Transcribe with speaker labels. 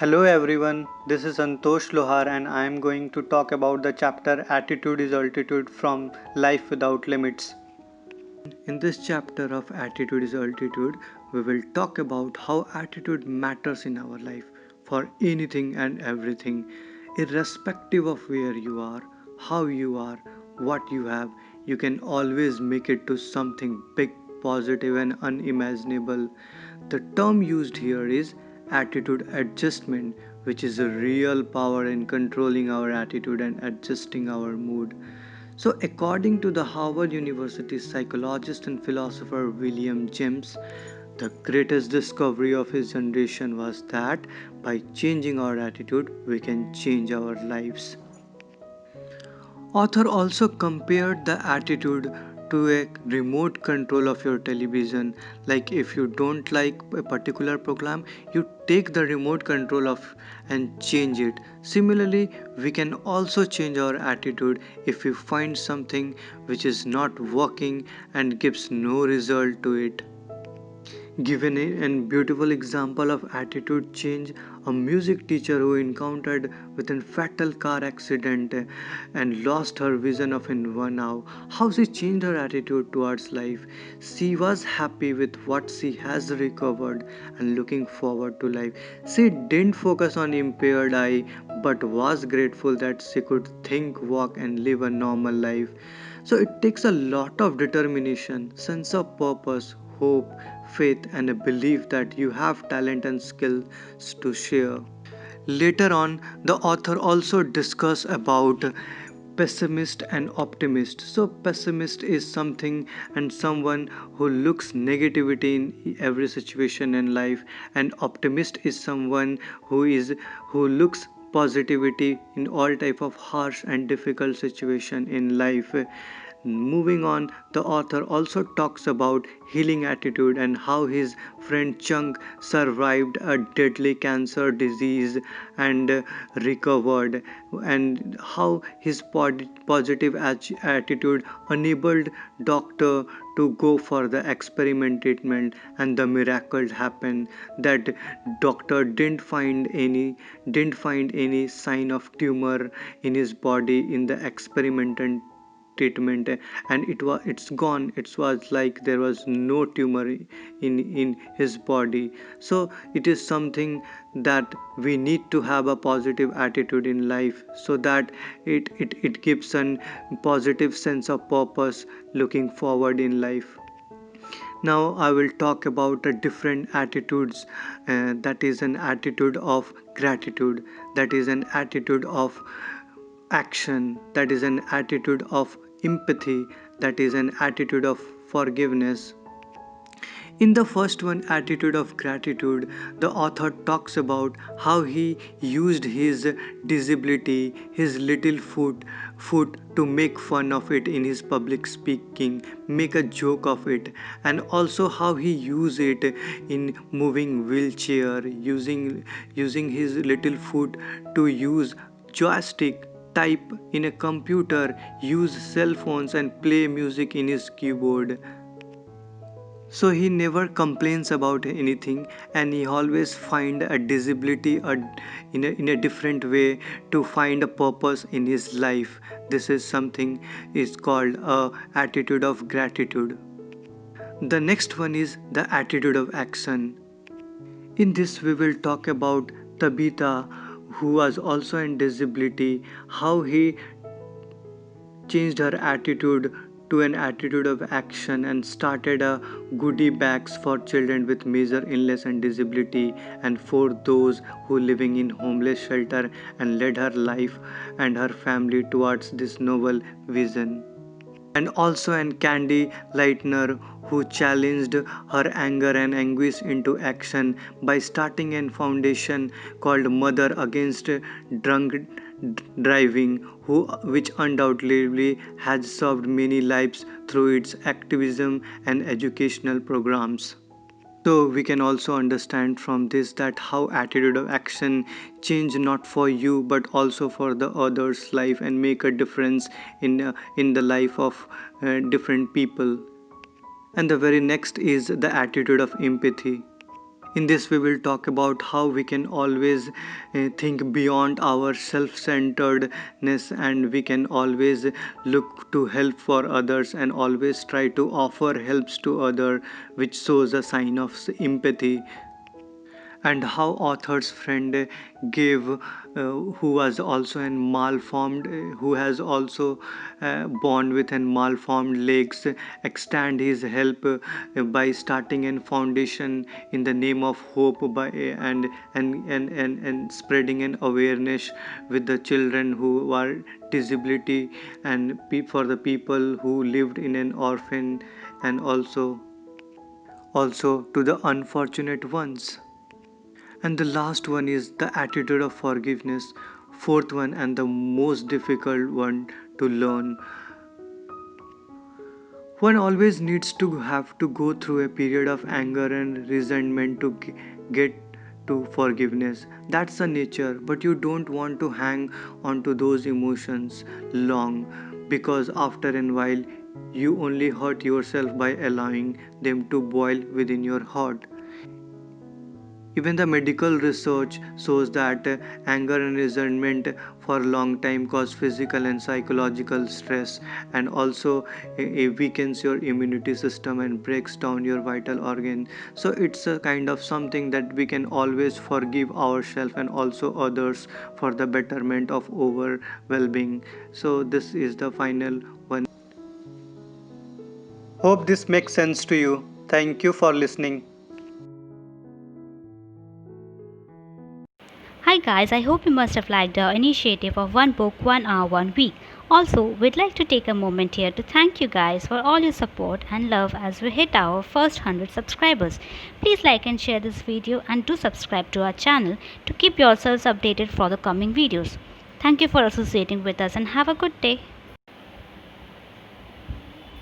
Speaker 1: Hello everyone, this is Santosh Lohar and I am going to talk about the chapter Attitude is Altitude from Life Without Limits. In this chapter of Attitude is Altitude, we will talk about how attitude matters in our life for anything and everything, irrespective of where you are, how you are, what you have, you can always make it to something big, positive, and unimaginable. The term used here is attitude adjustment, which is a real power in controlling our attitude and adjusting our mood. So, according to the Harvard University psychologist and philosopher William James, the greatest discovery of his generation was that by changing our attitude, we can change our lives. Author also compared the attitude to a remote control of your television. Like if you don't like a particular program, you take the remote control of and change it. Similarly, we can also change our attitude if we find something which is not working and gives no result to it. Given a beautiful example of attitude change, a music teacher who encountered with a fatal car accident and lost her vision of in 1 hour, how she changed her attitude towards life. She was happy with what she has recovered and looking forward to life. She didn't focus on impaired eye but was grateful that she could think, walk, and live a normal life. So it takes a lot of determination, sense of purpose, hope, faith, and a belief that you have talent and skills to share. Later on, the author also discuss about pessimist and optimist. So pessimist is something and someone who looks negativity in every situation in life, and optimist is someone who looks positivity in all type of harsh and difficult situation in life. Moving on, the author also talks about healing attitude and how his friend Chung survived a deadly cancer disease and recovered, and how his positive attitude enabled doctor to go for the experiment treatment, and the miracle happened that doctor didn't find any sign of tumor in his body in the experimental treatment, and it's gone. It was like there was no tumor in his body. So it is something that we need to have a positive attitude in life, so that it gives an positive sense of purpose looking forward in life. Now I will talk about the different attitudes. That is an attitude of gratitude, that is an attitude of action, that is an attitude of empathy, that is an attitude of forgiveness. In the first one, attitude of gratitude, the author talks about how he used his disability, his little foot to make fun of it in his public speaking, make a joke of it, and also how he used it in moving wheelchair, using his little foot to use joystick, type in a computer, use cell phones, and play music in his keyboard. So he never complains about anything, and he always find a disability in a different way to find a purpose in his life. This is something is called a attitude of gratitude. The next one is the attitude of action. In this we will talk about Tabitha, who was also in disability, how he changed her attitude to an attitude of action and started a goodie bags for children with major illness and disability, and for those who living in homeless shelter, and led her life and her family towards this noble vision. And also an Candy Lightner, who challenged her anger and anguish into action by starting a foundation called Mother Against Drunk Driving, which undoubtedly has served many lives through its activism and educational programs. So we can also understand from this that how attitude of action change not for you but also for the others' life and make a difference in the life of different people. And the very next is the attitude of empathy. In this, we will talk about how we can always think beyond our self centeredness, and we can always look to help for others and always try to offer helps to others, which shows a sign of empathy. And how author's friend gave who was also an malformed who has also born with an malformed legs extend his help by starting an foundation in the name of hope by and spreading an awareness with the children who are disability and for the people who lived in an orphan, and also to the unfortunate ones. And the last one is the attitude of forgiveness. Fourth one, and the most difficult one to learn. One always needs to have to go through a period of anger and resentment to get to forgiveness. That's the nature, but you don't want to hang on to those emotions long, because after a while you only hurt yourself by allowing them to boil within your heart. Even the medical research shows that anger and resentment for a long time cause physical and psychological stress, and also weakens your immunity system and breaks down your vital organ. So it's a kind of something that we can always forgive ourselves and also others for the betterment of our well-being. So this is the final one. Hope this makes sense to you. Thank you for listening.
Speaker 2: Hi guys, I hope you must have liked our initiative of one book, 1 hour, 1 week. Also, we'd like to take a moment here to thank you guys for all your support and love as we hit our first 100 subscribers. Please like and share this video and do subscribe to our channel to keep yourselves updated for the coming videos. Thank you for associating with us and have a good day.